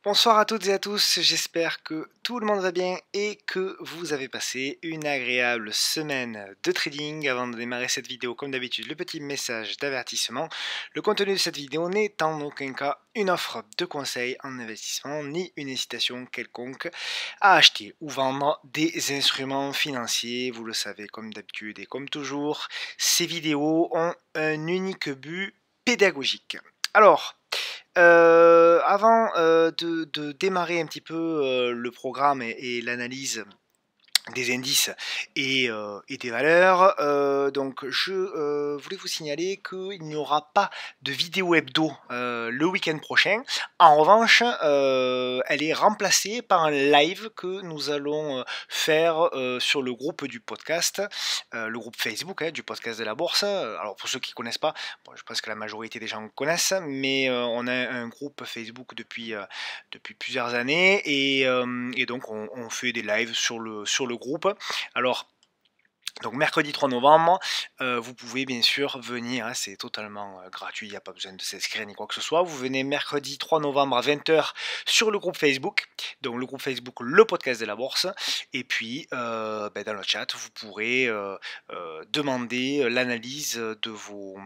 Bonsoir à toutes et à tous, j'espère que tout le monde va bien et que vous avez passé une agréable semaine de trading. Avant de démarrer cette vidéo, comme d'habitude, le petit message d'avertissement. Le contenu de cette vidéo n'est en aucun cas une offre de conseil en investissement ni une incitation quelconque à acheter ou vendre des instruments financiers. Vous le savez comme d'habitude et comme toujours, ces vidéos ont un unique but pédagogique. Alors, avant de démarrer un petit peu le programme et l'analyse des indices et des valeurs. Donc je voulais vous signaler qu'il n'y aura pas de vidéo hebdo le week-end prochain. En revanche, elle est remplacée par un live que nous allons faire sur le groupe du podcast, le groupe Facebook du podcast de la bourse. Alors pour ceux qui ne connaissent pas, bon, je pense que la majorité des gens connaissent, mais on a un groupe Facebook depuis plusieurs années et donc on fait des lives sur le groupe. Alors, donc mercredi 3 novembre, vous pouvez bien sûr venir, hein, c'est totalement gratuit, il n'y a pas besoin de s'inscrire ni quoi que ce soit. Vous venez mercredi 3 novembre à 20h sur le groupe Facebook, donc le groupe Facebook Le Podcast de la Bourse, et puis dans le chat, vous pourrez demander l'analyse de vos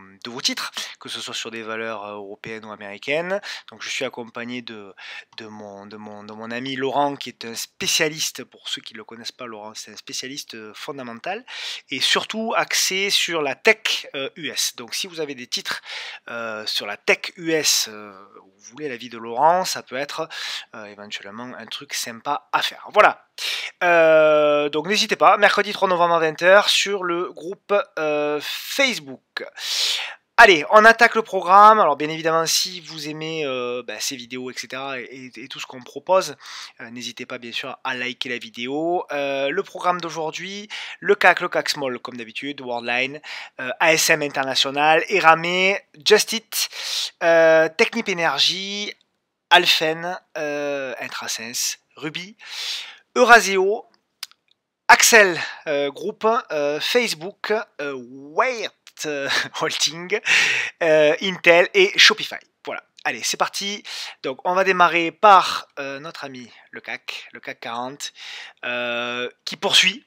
titres, que ce soit sur des valeurs européennes ou américaines. Donc je suis accompagné de mon ami Laurent, qui est un spécialiste, pour ceux qui ne le connaissent pas, Laurent, c'est un spécialiste fondamental, et surtout axé sur la tech US. Donc si vous avez des titres sur la tech US, vous voulez l'avis de Laurent, ça peut être éventuellement un truc sympa à faire. Voilà. Donc n'hésitez pas, mercredi 3 novembre à 20h sur le groupe Facebook. Allez, on attaque le programme. Alors bien évidemment, si vous aimez ces vidéos, etc. et tout ce qu'on propose, n'hésitez pas bien sûr à liker la vidéo. Le programme d'aujourd'hui, le CAC Small comme d'habitude, Worldline, ASM International, Eramé, Just Eat, Technip Energy, Alphen, Intrasense, Ruby, Eurasio, Axel Group, Facebook, Wait Holding, Intel et Shopify. Voilà, allez, c'est parti. Donc, on va démarrer par notre ami le CAC 40, qui poursuit.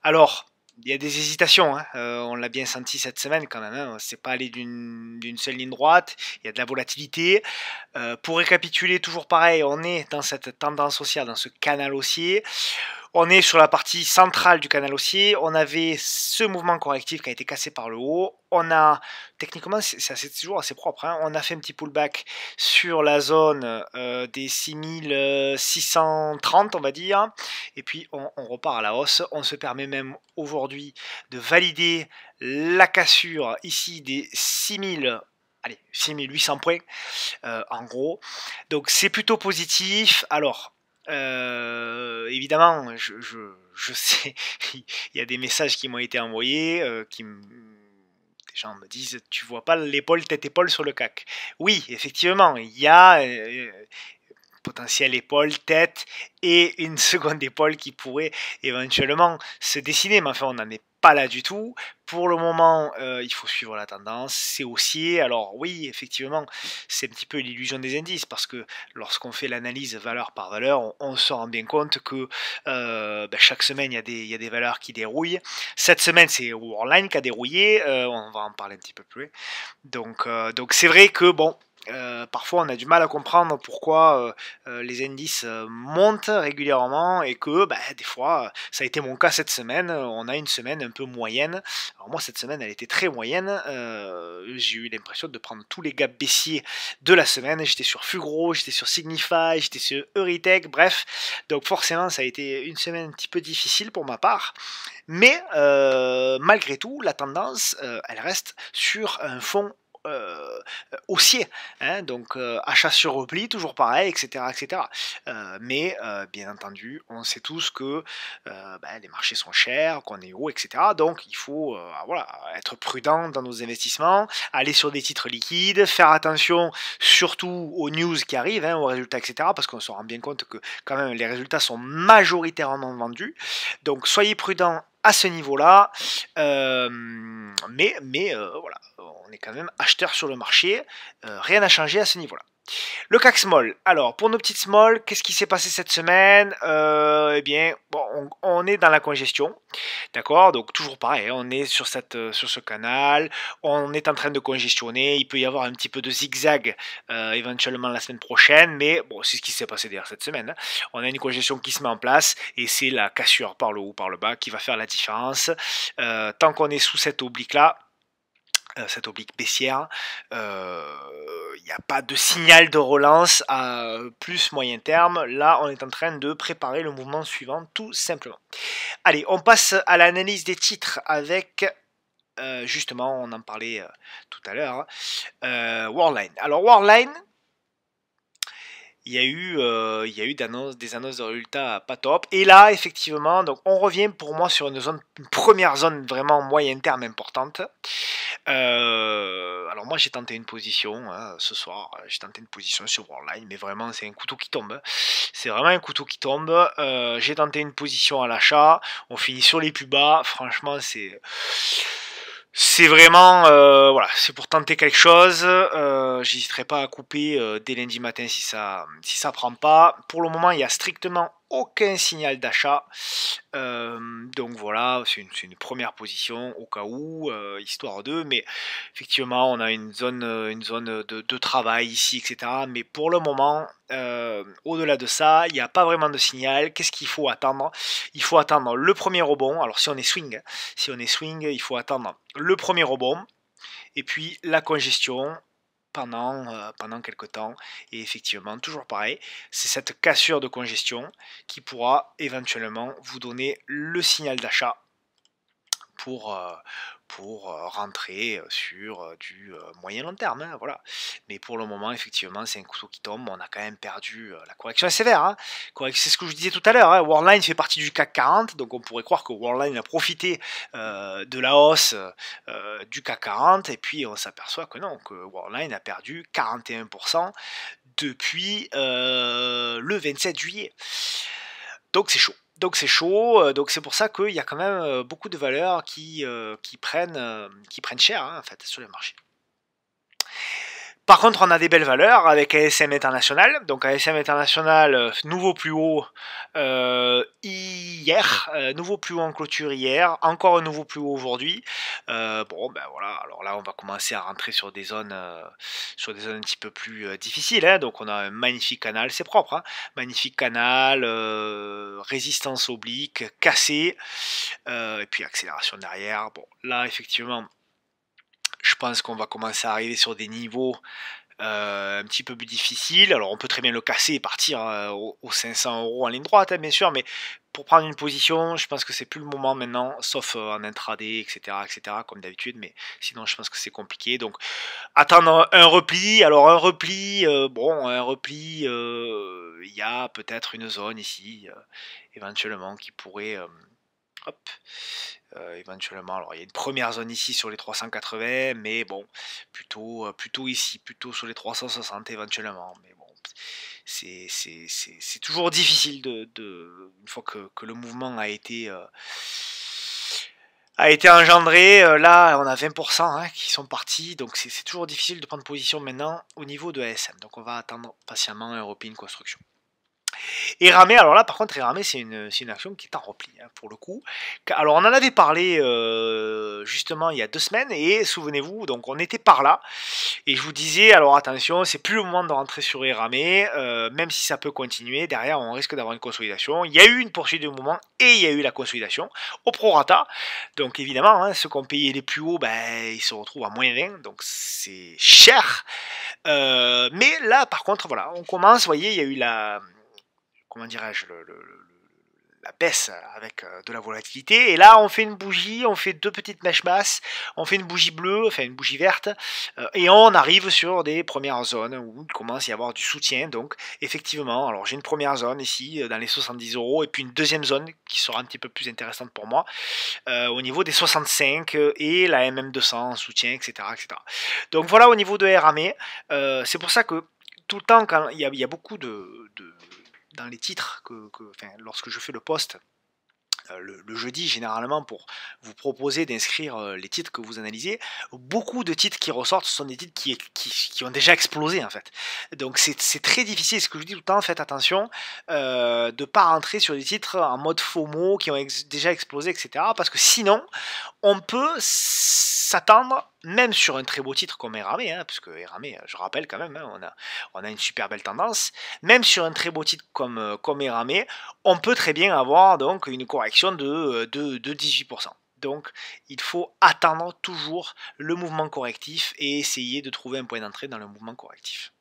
Alors, il y a des hésitations, hein. On l'a bien senti cette semaine quand même, hein. C'est pas allé d'une seule ligne droite, il y a de la volatilité. Pour récapituler, toujours pareil, on est dans cette tendance haussière, dans ce canal haussier. On est sur la partie centrale du canal haussier. On avait ce mouvement correctif qui a été cassé par le haut. On a, techniquement, c'est toujours assez propre, hein. On a fait un petit pullback sur la zone des 6630, on va dire. Et puis, on repart à la hausse. On se permet même aujourd'hui de valider la cassure ici des 6800 points, en gros. Donc, c'est plutôt positif. Alors, évidemment, je sais, il y a des messages qui m'ont été envoyés, des gens me disent, tu vois pas l'épaule, tête-épaule sur le CAC. Oui, effectivement, il y a potentielle épaule, tête et une seconde épaule qui pourrait éventuellement se dessiner, mais enfin on n'en est pas là du tout. Pour le moment, il faut suivre la tendance, c'est haussier. Alors oui, effectivement, c'est un petit peu l'illusion des indices, parce que lorsqu'on fait l'analyse valeur par valeur, on se rend bien compte que chaque semaine, il y a des valeurs qui dérouillent. Cette semaine, c'est Worldline qui a dérouillé, on va en parler un petit peu plus. Donc c'est vrai que bon, parfois on a du mal à comprendre pourquoi les indices montent régulièrement et que des fois, ça a été mon cas cette semaine, on a une semaine un peu moyenne. Alors moi cette semaine elle était très moyenne, j'ai eu l'impression de prendre tous les gaps baissiers de la semaine, j'étais sur Fugro, j'étais sur Signify, j'étais sur Eurytech, bref, donc forcément ça a été une semaine un petit peu difficile pour ma part, mais malgré tout la tendance elle reste sur un fond haussier, hein, donc achat sur repli, toujours pareil, etc. etc. Mais bien entendu, on sait tous que les marchés sont chers, qu'on est haut, etc. Donc il faut voilà, être prudent dans nos investissements, aller sur des titres liquides, faire attention surtout aux news qui arrivent, hein, aux résultats, etc. Parce qu'on se rend bien compte que quand même les résultats sont majoritairement vendus. Donc soyez prudents à ce niveau-là, mais voilà, on est quand même acheteur sur le marché, rien n'a changé à ce niveau-là. Le CAC Small. Alors, pour nos petites small, qu'est-ce qui s'est passé cette semaine? Eh bien, bon, on est dans la congestion, d'accord? Donc, toujours pareil, hein, on est sur sur ce canal, on est en train de congestionner, il peut y avoir un petit peu de zigzag éventuellement la semaine prochaine, mais bon, c'est ce qui s'est passé d'ailleurs cette semaine, hein. On a une congestion qui se met en place, et c'est la cassure par le haut, par le bas, qui va faire la différence. Tant qu'on est sous cette oblique-là, cette oblique baissière, il n'y a pas de signal de relance à plus moyen terme. Là, on est en train de préparer le mouvement suivant, tout simplement. Allez, on passe à l'analyse des titres avec, justement, on en parlait tout à l'heure, Worldline. Alors, Worldline, il y a eu des annonces de résultats pas top. Et là, effectivement, donc on revient pour moi sur une première zone vraiment moyen terme importante. Alors moi j'ai tenté une position hein, ce soir, j'ai tenté une position sur Worldline, mais vraiment c'est un couteau qui tombe. Hein. C'est vraiment un couteau qui tombe. J'ai tenté une position à l'achat, on finit sur les plus bas. Franchement c'est vraiment, voilà, c'est pour tenter quelque chose. J'hésiterai pas à couper dès lundi matin si ça prend pas. Pour le moment, il y a strictement aucun signal d'achat. Donc voilà, c'est une première position au cas où, histoire de. Mais effectivement, on a une zone de travail ici, etc. Mais pour le moment, au-delà de ça, il n'y a pas vraiment de signal. Qu'est-ce qu'il faut attendre? Il faut attendre le premier rebond. Alors si on est swing, il faut attendre le premier rebond et puis la congestion pendant quelques temps. Et effectivement, toujours pareil, c'est cette cassure de congestion qui pourra éventuellement vous donner le signal d'achat pour, rentrer sur du moyen long terme, hein, voilà. Mais pour le moment, effectivement, c'est un couteau qui tombe. On a quand même perdu. La correction est sévère. Hein. C'est ce que je disais tout à l'heure. Hein. Worldline fait partie du CAC 40, donc on pourrait croire que Worldline a profité de la hausse du CAC 40, et puis on s'aperçoit que non, que Worldline a perdu 41% depuis le 27 juillet. Donc c'est chaud. Donc c'est pour ça qu'il y a quand même beaucoup de valeurs qui prennent cher hein, en fait, sur le marché. Par contre, on a des belles valeurs avec ASM International. Donc ASM International, nouveau plus haut hier, nouveau plus haut en clôture hier, encore un nouveau plus haut aujourd'hui. Bon, ben voilà. Alors là, on va commencer à rentrer sur des zones un petit peu plus difficiles. Hein. Donc on a un magnifique canal, c'est propre. Hein. Magnifique canal, résistance oblique, cassé, et puis accélération derrière. Bon, là, effectivement. Je pense qu'on va commencer à arriver sur des niveaux un petit peu plus difficiles. Alors on peut très bien le casser et partir aux 500 € en ligne droite, hein, bien sûr, mais pour prendre une position, je pense que c'est plus le moment maintenant, sauf en intraday, etc., comme d'habitude, mais sinon je pense que c'est compliqué. Donc attendre un repli. Alors un repli, il y a peut-être une zone ici, éventuellement, qui pourrait... hop, éventuellement, alors il y a une première zone ici sur les 380, mais bon, plutôt ici, plutôt sur les 360 éventuellement. Mais bon, c'est toujours difficile une fois que le mouvement a été engendré. Là, on a 20% hein, qui sont partis, donc c'est toujours difficile de prendre position maintenant au niveau de ASM. Donc on va attendre patiemment un repli, une construction. Eramé, alors là par contre Eramé c'est une action qui est en repli hein, pour le coup. Alors on en avait parlé justement il y a 2 semaines et souvenez-vous donc on était par là et je vous disais alors attention c'est plus le moment de rentrer sur Eramé même si ça peut continuer derrière on risque d'avoir une consolidation. Il y a eu une poursuite du mouvement et il y a eu la consolidation au prorata donc évidemment hein, ceux qui ont payé les plus hauts ben, ils se retrouvent à moins 20 donc c'est cher mais là par contre voilà on commence vous voyez il y a eu comment dirais-je, la baisse avec de la volatilité. Et là, on fait une bougie, on fait 2 petites mèches basses, on fait une bougie bleue, enfin une bougie verte, et on arrive sur des premières zones où il commence à y avoir du soutien. Donc, effectivement, alors j'ai une première zone ici, dans les 70 €, et puis une deuxième zone qui sera un petit peu plus intéressante pour moi, au niveau des 65 et la MM200 en soutien, etc., etc. Donc voilà au niveau de RAME. C'est pour ça que tout le temps, quand il y a beaucoup dans les titres, lorsque je fais le post, le jeudi généralement pour vous proposer d'inscrire les titres que vous analysez. Beaucoup de titres qui ressortent ce sont des titres qui ont déjà explosé en fait. Donc c'est très difficile, ce que je dis tout le temps, faites attention de ne pas rentrer sur des titres en mode FOMO qui ont déjà explosé, etc. Parce que sinon, on peut s'attendre, même sur un très beau titre comme Eramé, hein, parce que Eramé, je rappelle quand même, hein, on a une super belle tendance, même sur un très beau titre comme Eramé, on peut très bien avoir donc une correction de 18%. Donc il faut attendre toujours le mouvement correctif et essayer de trouver un point d'entrée dans le mouvement correctif.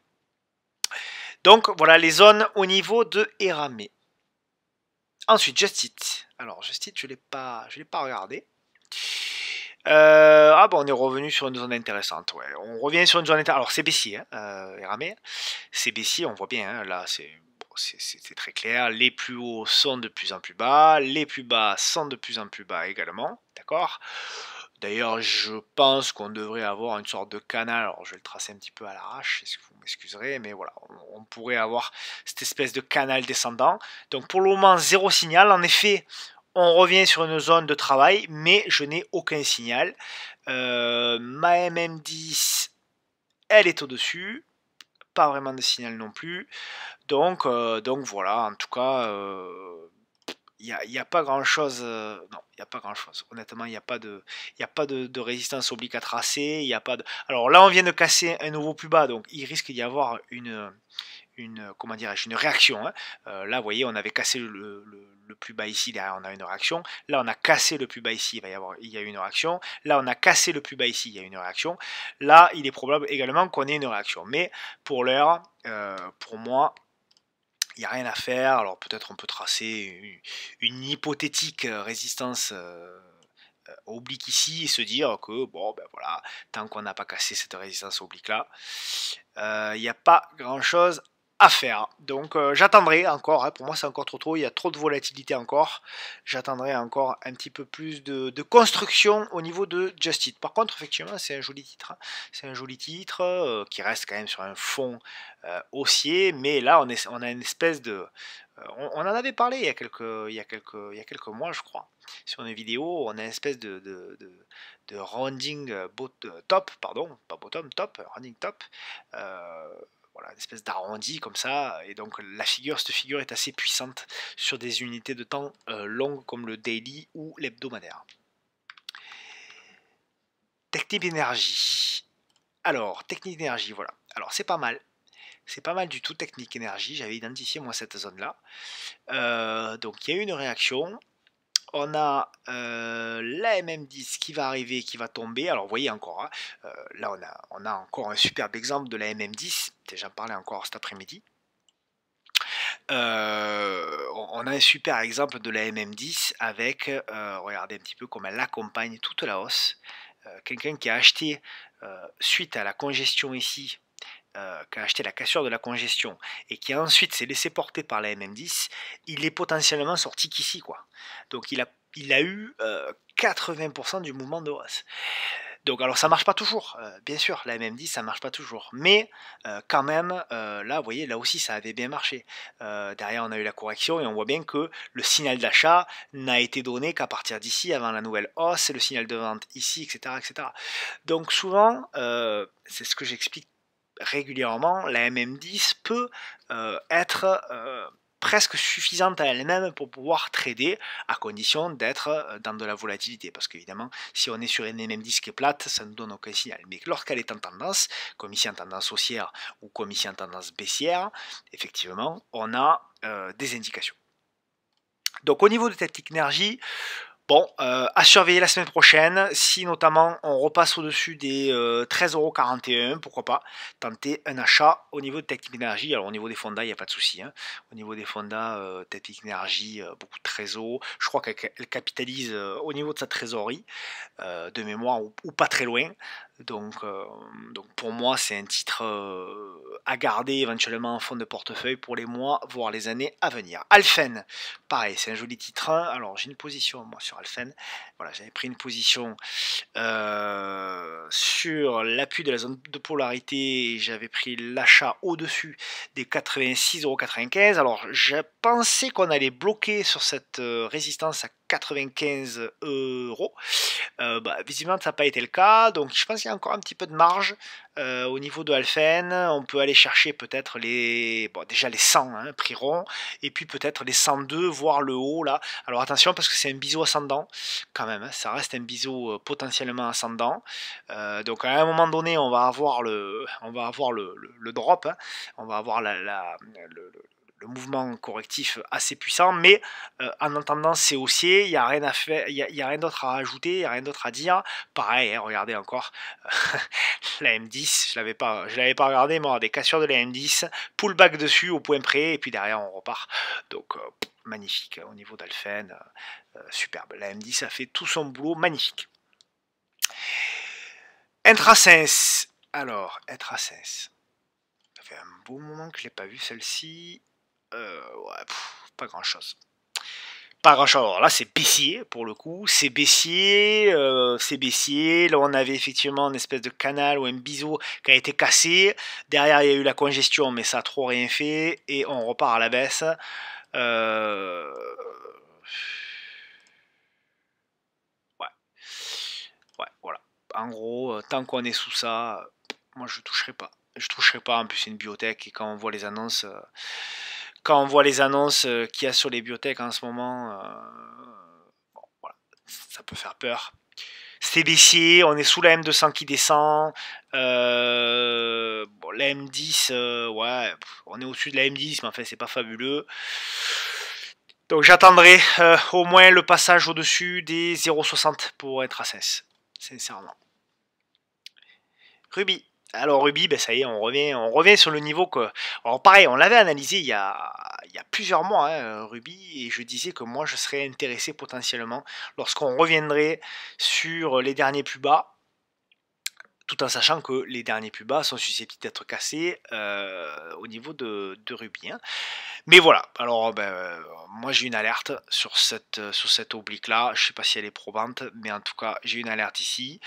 Donc voilà les zones au niveau de Eramé. Ensuite, Just Eat. Alors Just Eat, je ne l'ai pas regardé. Ah bon, on est revenu sur une zone intéressante. Ouais. On revient sur une zone intéressante. Alors c'est baissier, hein, Eramé. C'est baissier, on voit bien. Hein, là, c'est très clair. Les plus hauts sont de plus en plus bas. Les plus bas sont de plus en plus bas également. D'accord. D'ailleurs, je pense qu'on devrait avoir une sorte de canal. Alors, je vais le tracer un petit peu à l'arrache, vous m'excuserez, mais voilà, on pourrait avoir cette espèce de canal descendant. Donc, pour le moment, zéro signal. En effet, on revient sur une zone de travail, mais je n'ai aucun signal. Ma MM10, elle est au-dessus. Pas vraiment de signal non plus. Donc voilà, en tout cas, il y a pas grand chose, non, il y a pas grand chose. Honnêtement, il y a pas de résistance oblique à tracer. Il y a pas de. Alors là, on vient de casser un nouveau plus bas, donc il risque d'y avoir comment dirais-je, une réaction. Hein. Là, vous voyez, on avait cassé le plus bas ici, derrière on a une réaction. Là, on a cassé le plus bas ici, il y a une réaction. Là, on a cassé le plus bas ici, il y a une réaction. Là, il est probable également qu'on ait une réaction. Mais pour l'heure, pour moi, il n'y a rien à faire. Alors peut-être on peut tracer une hypothétique résistance oblique ici et se dire que bon ben voilà, tant qu'on n'a pas cassé cette résistance oblique là, il n'y a pas grand chose à faire. Donc j'attendrai encore, hein, pour moi c'est encore trop tôt, il y a trop de volatilité encore. J'attendrai encore un petit peu plus de construction au niveau de Just Eat. Par contre, effectivement, c'est un joli titre. Hein. C'est un joli titre qui reste quand même sur un fond haussier, mais là on a une espèce de. On en avait parlé il y a quelques mois, je crois, sur une vidéo. On a une espèce de rounding top, pardon, pas bottom, top, rounding top. Voilà, une espèce d'arrondi comme ça, et donc cette figure est assez puissante sur des unités de temps longues comme le daily ou l'hebdomadaire. Technique d'énergie. Alors, technique d'énergie, voilà. Alors, c'est pas mal. C'est pas mal du tout, technique énergie. J'avais identifié moi cette zone-là. Donc, il y a eu une réaction. On a la MM10 qui va arriver, qui va tomber. Alors vous voyez encore, hein, là on a encore un superbe exemple de la MM10. J'en parlais encore cet après-midi. On a un super exemple de la MM10 avec, regardez un petit peu comment elle accompagne toute la hausse. Quelqu'un qui a acheté suite à la congestion ici, qui a acheté la cassure de la congestion et qui ensuite s'est laissé porter par la MM10, il est potentiellement sorti qu'ici, quoi. Donc il a eu 80% du mouvement de hausse. Donc alors ça marche pas toujours, bien sûr, la MM10 ça marche pas toujours, mais quand même, là vous voyez, là aussi ça avait bien marché. Derrière on a eu la correction et on voit bien que le signal d'achat n'a été donné qu'à partir d'ici, avant la nouvelle hausse, et le signal de vente ici, etc. etc. Donc souvent, c'est ce que j'explique régulièrement, la MM10 peut être presque suffisante à elle-même pour pouvoir trader, à condition d'être dans de la volatilité. Parce qu'évidemment, si on est sur une MM10 qui est plate, ça ne nous donne aucun signal. Mais lorsqu'elle est en tendance, comme ici en tendance haussière ou comme ici en tendance baissière, effectivement, on a des indications. Donc au niveau de technique énergie, bon, à surveiller la semaine prochaine, si notamment on repasse au-dessus des 13,41 €, pourquoi pas tenter un achat au niveau de Technique Énergie. Alors au niveau des fondas, il n'y a pas de souci. Hein. Au niveau des fondas, Technique Énergie, beaucoup de trésors. Je crois qu'elle capitalise au niveau de sa trésorerie, de mémoire, ou pas très loin. Donc pour moi, c'est un titre à garder éventuellement en fond de portefeuille pour les mois, voire les années à venir. Alphen, pareil, c'est un joli titre. Alors j'ai une position moi sur Alphen. Voilà, j'avais pris une position sur l'appui de la zone de polarité. J'avais pris l'achat au-dessus des 86,95 €. Alors j'ai pensé qu'on allait bloquer sur cette résistance à 95 €. Visiblement ça n'a pas été le cas, donc je pense qu'il y a encore un petit peu de marge au niveau de Alphen. On peut aller chercher peut-être déjà les 100 hein, prix rond, et puis peut-être les 102, voire le haut là. Alors attention parce que c'est un biseau ascendant quand même, hein, ça reste un biseau potentiellement ascendant. Donc à un moment donné on va avoir le drop, hein, on va avoir le mouvement correctif assez puissant, mais en attendant c'est haussier, il n'y a rien à faire, il y a rien d'autre à rajouter, il n'y a rien d'autre à dire. Pareil, hein, regardez encore la M10, je l'avais pas regardé, mais des cassures de la M10, pullback dessus au point près, et puis derrière on repart. Donc magnifique au niveau d'Alphen, superbe. La M10 a fait tout son boulot, magnifique. Intrasens, alors Intrasens, ça fait un beau moment que je l'ai pas vu celle-ci. Pas grand chose. Pas grand chose. Alors là, c'est baissier pour le coup. C'est baissier. Là, on avait effectivement une espèce de canal ou un biseau qui a été cassé. Derrière, il y a eu la congestion, mais ça a trop rien fait. Et on repart à la baisse. Ouais, voilà. En gros, tant qu'on est sous ça, moi je toucherai pas. Je toucherai pas. En plus, c'est une biotech et quand on voit les annonces. Qu'il y a sur les biotech en ce moment, voilà, ça peut faire peur. C'est baissier, on est sous la M200 qui descend. La M10, ouais, on est au-dessus de la M10, mais enfin, c'est pas fabuleux. Donc j'attendrai au moins le passage au-dessus des 0,60 pour être à 16, sincèrement. Ruby. Alors Ruby, ça y est, on revient sur le niveau que... Alors pareil, on l'avait analysé il y a plusieurs mois, hein, Ruby, et je disais que moi je serais intéressé potentiellement lorsqu'on reviendrait sur les derniers plus bas, tout en sachant que les derniers plus bas sont susceptibles d'être cassés au niveau de Ruby. Hein. Mais voilà, alors moi j'ai une alerte sur cette oblique là, je sais pas si elle est probante, mais en tout cas j'ai une alerte ici.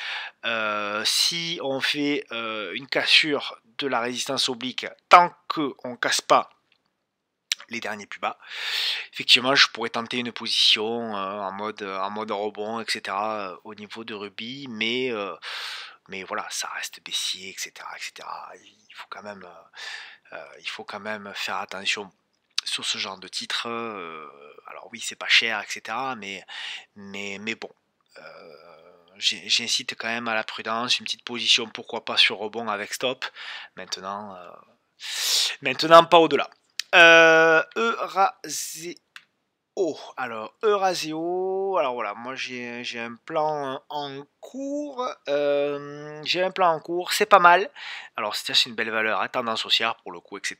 Si on fait une cassure de la résistance oblique, tant qu'on ne casse pas les derniers plus bas, effectivement je pourrais tenter une position en mode rebond, etc. Au niveau de Ruby, mais voilà, ça reste baissier, etc. Il faut quand même faire attention sur ce genre de titre. Alors oui, c'est pas cher, etc. Mais bon, j'incite quand même à la prudence, une petite position, pourquoi pas sur rebond avec stop. Maintenant pas au-delà. Euraseo, alors voilà, moi j'ai un plan en cours, c'est pas mal. Alors c'est une belle valeur, hein, tendance haussière pour le coup, etc.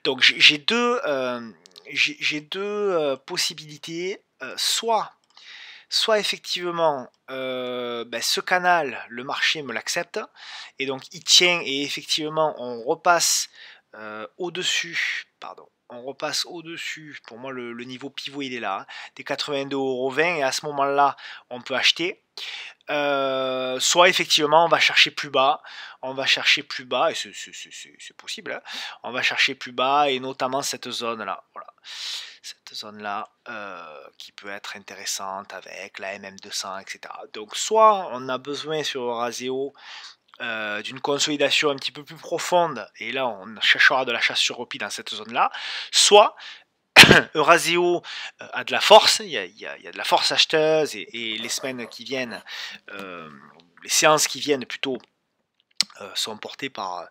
Donc j'ai deux possibilités, soit effectivement ce canal, le marché me l'accepte, et donc il tient, et effectivement on repasse au-dessus, pour moi le niveau pivot il est là, hein, des 82,20 €, et à ce moment-là on peut acheter. Soit effectivement on va chercher plus bas, et c'est possible, hein, on va chercher plus bas, et notamment cette zone là, voilà, cette zone là qui peut être intéressante avec la MM200, etc. Donc soit on a besoin sur Euraseo d'une consolidation un petit peu plus profonde, et là on cherchera de la chasse sur repli dans cette zone là, soit Euraseo a de la force, il y a de la force acheteuse, et les semaines qui viennent, les séances qui viennent plutôt, sont portées par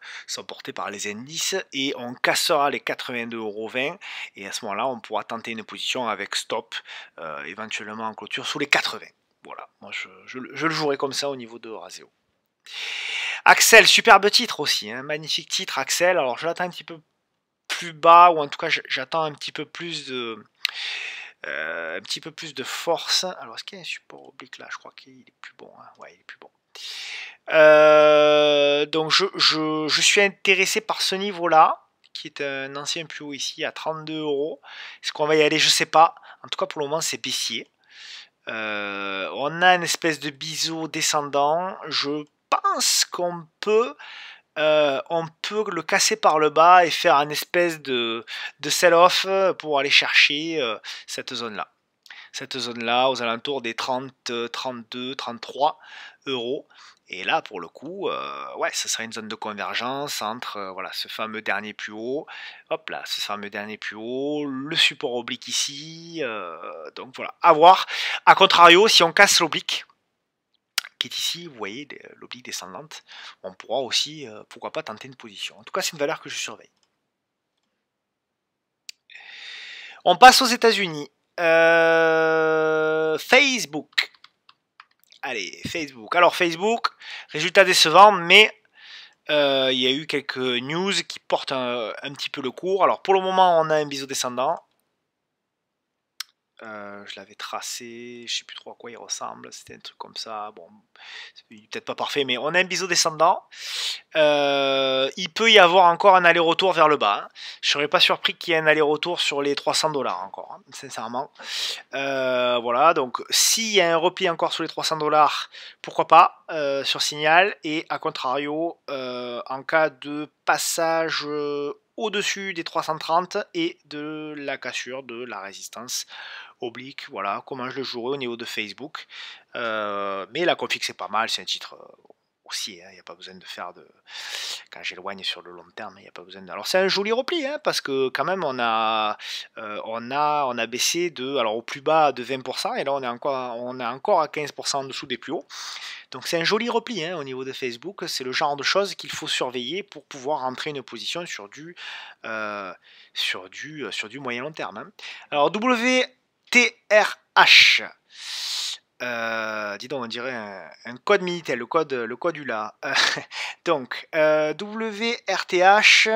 les indices, et on cassera les 82,20 €, et à ce moment-là on pourra tenter une position avec stop, éventuellement en clôture sous les 80. Voilà, moi je le jouerai comme ça au niveau de Euraseo. Axel, superbe titre aussi, hein, magnifique titre Axel. Alors je l'attends un petit peu plus bas, ou en tout cas j'attends un petit peu plus de force. Alors est-ce qu'il y a un support oblique là? Je crois qu'il est plus bon, hein. Ouais, il est plus bon. Donc je suis intéressé par ce niveau là, qui est un ancien plus haut ici à 32 €. Est-ce qu'on va y aller? Je sais pas. En tout cas pour le moment c'est baissier. On a une espèce de biseau descendant. Je pense qu'on peut le casser par le bas et faire une espèce de sell-off pour aller chercher cette zone là. cette zone-là aux alentours des 30, 32, 33 euros. Et là, pour le coup, ouais, ça serait une zone de convergence entre voilà, ce fameux dernier plus haut, hop là, ce fameux dernier plus haut, le support oblique ici. Donc voilà, à voir. A contrario, si on casse l'oblique, qui est ici, vous voyez, l'oblique descendante, on pourra aussi, pourquoi pas, tenter une position. En tout cas, c'est une valeur que je surveille. On passe aux États-Unis. Facebook. Allez, Facebook. Alors Facebook, résultat décevant, mais il y a eu quelques news qui portent un petit peu le cours. Alors pour le moment, on a un biseau descendant. Je l'avais tracé, je sais plus trop à quoi il ressemble, c'était un truc comme ça, bon, peut-être pas parfait, mais on a un biseau descendant. Il peut y avoir encore un aller-retour vers le bas, hein. Je serais pas surpris qu'il y ait un aller-retour sur les 300 $ encore, hein, sincèrement. Voilà, donc s'il y a un repli encore sur les 300 $, pourquoi pas, sur signal, et à contrario, en cas de passage au-dessus des 330 et de la cassure de la résistance oblique, voilà comment je le jouerai au niveau de Facebook. Mais la config c'est pas mal, c'est un titre aussi, il n'y a pas besoin de faire de... Quand j'éloigne sur le long terme, il n'y a pas besoin de... Alors c'est un joli repli, hein, parce que quand même on a baissé de, alors au plus bas de 20%, et là on est encore à 15% en dessous des plus hauts. Donc c'est un joli repli, hein, au niveau de Facebook, c'est le genre de choses qu'il faut surveiller pour pouvoir rentrer une position sur du moyen long terme, hein. Alors WTRH, dis donc, on dirait un code Minitel, le code ULA. Donc, WRTH,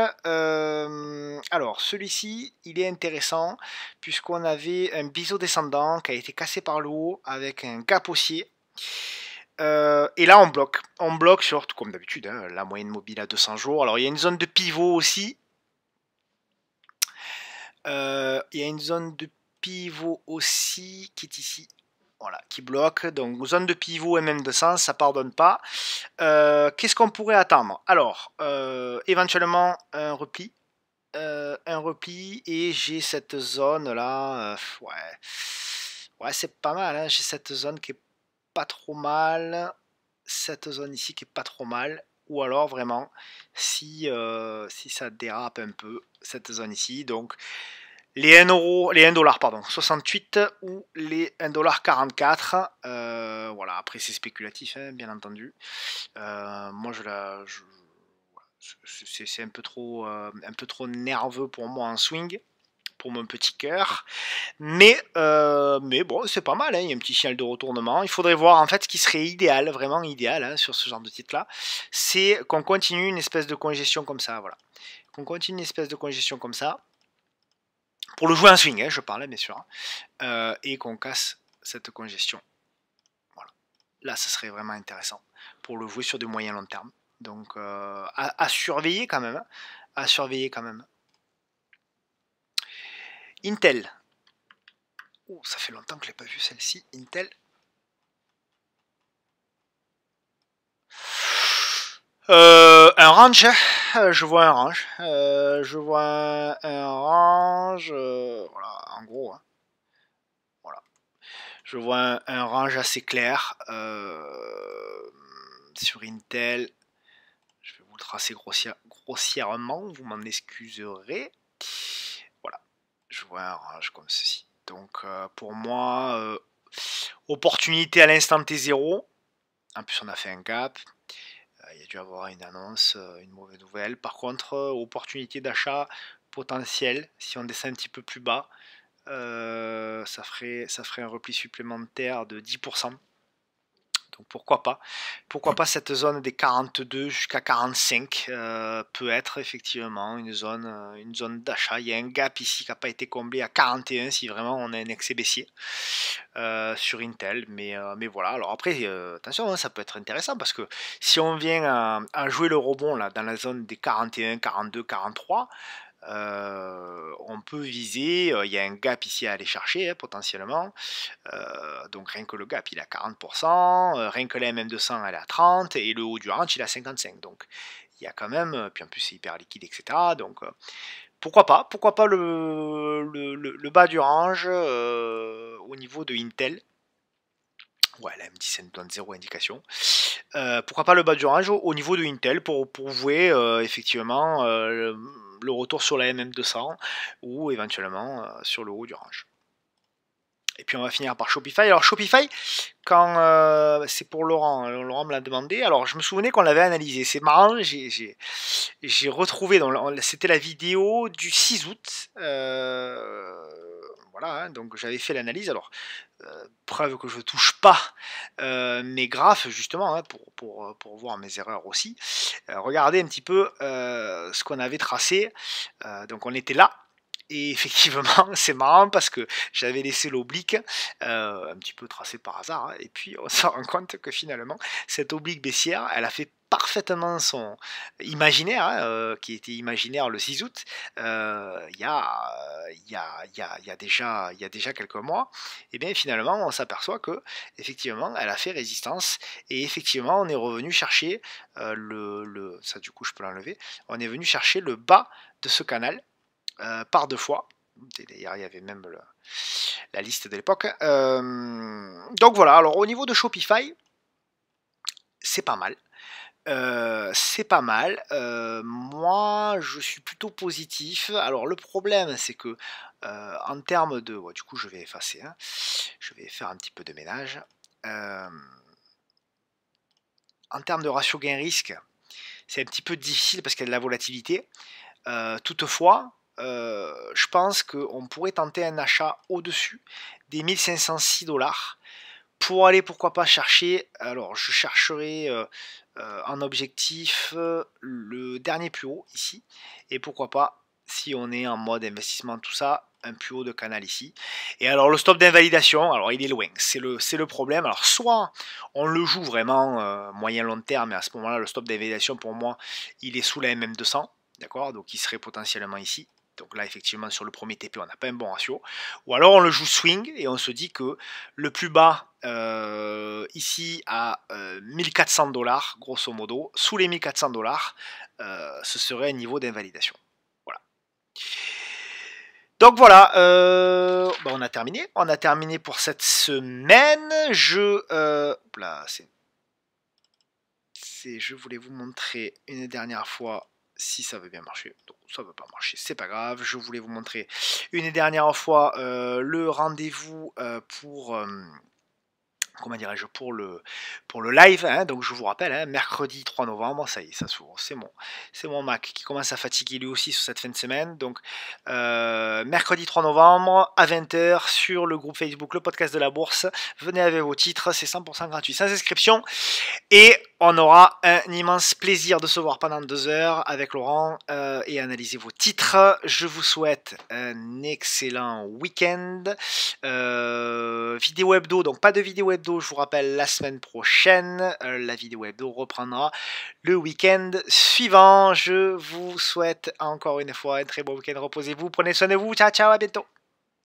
alors celui-ci, il est intéressant, puisqu'on avait un biseau descendant qui a été cassé par le haut avec un gap haussier. Et là, on bloque. On bloque sur, comme d'habitude, hein, la moyenne mobile à 200 jours. Alors, il y a une zone de pivot aussi. Il y a une zone de pivot aussi qui est ici. Voilà, qui bloque. Donc, zone de pivot MM200, ça pardonne pas. Qu'est-ce qu'on pourrait attendre? Alors, éventuellement, un repli. Et j'ai cette zone là. Ouais, c'est pas mal, hein. J'ai cette zone qui est pas trop mal, cette zone ici qui est pas trop mal, ou alors vraiment si ça dérape un peu, cette zone ici, donc les 1 euro, les 1 dollar pardon, 68 ou les 1,44 $. Voilà, après c'est spéculatif, hein, bien entendu. Moi c'est un peu trop nerveux pour moi en swing, pour mon petit cœur. Mais bon, c'est pas mal, hein, il y a un petit signal de retournement. Il faudrait voir en fait ce qui serait idéal, vraiment idéal, hein, sur ce genre de titre-là, c'est qu'on continue une espèce de congestion comme ça, voilà. Qu'on continue une espèce de congestion comme ça, pour le jouer en swing, hein, je parlais bien sûr, hein, et qu'on casse cette congestion. Voilà. Là, ça serait vraiment intéressant pour le jouer sur du moyen long terme. Donc à surveiller quand même, hein, à surveiller quand même. Intel. Oh, ça fait longtemps que je l'ai pas vu celle-ci. Intel. Un range, je vois un range. Voilà, en gros, hein. Voilà. Je vois un range assez clair sur Intel. Je vais vous le tracer grossièrement, vous m'en excuserez. Voilà, je vois un range comme ceci. Donc pour moi, opportunité à l'instant T0. En plus on a fait un gap. Il y a dû avoir une annonce, une mauvaise nouvelle. Par contre, opportunité d'achat potentielle, si on descend un petit peu plus bas, ça ferait un repli supplémentaire de 10%. Donc pourquoi pas cette zone des 42 jusqu'à 45 peut être effectivement une zone d'achat. Il y a un gap ici qui n'a pas été comblé à 41 si vraiment on a un excès baissier sur Intel, mais voilà. Alors après, attention, hein, ça peut être intéressant parce que si on vient à jouer le rebond là dans la zone des 41, 42, 43, on peut viser, il y a un gap ici à aller chercher, hein, potentiellement, donc rien que le gap il est à 40%, rien que la MM200 elle est à 30, et le haut du range il est à 55, donc il y a quand même, puis en plus c'est hyper liquide, etc. Donc pourquoi pas le bas du range au niveau de Intel. Ouais, la M10 elle donne zéro indication. Pourquoi pas le bas du range au niveau de Intel pour jouer effectivement le retour sur la MM200 ou éventuellement sur le haut du range. Et puis on va finir par Shopify. Alors Shopify, quand c'est pour Laurent, Laurent me l'a demandé. Alors je me souvenais qu'on l'avait analysé. C'est marrant, j'ai retrouvé, c'était la vidéo du 6 août. Voilà, hein, donc j'avais fait l'analyse. Alors preuve que je touche pas mes graphes justement hein, pour voir mes erreurs aussi. Regardez un petit peu ce qu'on avait tracé. Donc on était là. Et effectivement, c'est marrant parce que j'avais laissé l'oblique un petit peu tracé par hasard. Hein, et puis on se rend compte que finalement, cette oblique baissière, elle a fait parfaitement son imaginaire, hein, qui était imaginaire le 6 août, il y a déjà quelques mois. Et bien finalement, on s'aperçoit que effectivement, elle a fait résistance. Et effectivement, on est revenu chercher ça du coup, je peux l'enlever. On est venu chercher le bas de ce canal. Par 2 fois. D'ailleurs, il y avait même la liste de l'époque. Donc voilà, alors au niveau de Shopify, c'est pas mal. Moi, je suis plutôt positif. Alors le problème, c'est que en termes de... Ouais, du coup, je vais effacer. Hein. Je vais faire un petit peu de ménage. En termes de ratio gain-risque, c'est un petit peu difficile parce qu'il y a de la volatilité. Toutefois, je pense qu'on pourrait tenter un achat au-dessus des 1506 $ pour aller pourquoi pas chercher, alors je chercherai en objectif le dernier plus haut ici, et pourquoi pas si on est en mode investissement tout ça, un plus haut de canal ici. Et alors le stop d'invalidation, alors il est loin, c'est le problème. Alors soit on le joue vraiment moyen long terme, et à ce moment là le stop d'invalidation pour moi il est sous la MM200, d'accord, donc il serait potentiellement ici. Donc là, effectivement, sur le premier TP, on n'a pas un bon ratio. Ou alors, on le joue swing et on se dit que le plus bas, ici, à 1400 $, grosso modo, sous les 1400 $, ce serait un niveau d'invalidation. Voilà. Donc voilà, on a terminé. On a terminé pour cette semaine. Je voulais vous montrer une dernière fois si ça veut bien marcher. Donc ça ne veut pas marcher, c'est pas grave. Je voulais vous montrer une dernière fois le rendez-vous pour... comment dirais-je, pour le live, hein, donc je vous rappelle, hein, mercredi 3 novembre, ça y est, ça s'ouvre, c'est mon Mac qui commence à fatiguer lui aussi sur cette fin de semaine, donc mercredi 3 novembre à 20h sur le groupe Facebook, le podcast de la bourse, venez avec vos titres, c'est 100% gratuit, sans inscription, et on aura un immense plaisir de se voir pendant 2 heures avec Laurent et analyser vos titres. Je vous souhaite un excellent week-end. Vidéo hebdo, donc pas de vidéo hebdo, je vous rappelle, la semaine prochaine. La vidéo hebdo reprendra le week-end suivant. Je vous souhaite encore une fois un très bon week-end. Reposez-vous, prenez soin de vous. Ciao, ciao, à bientôt.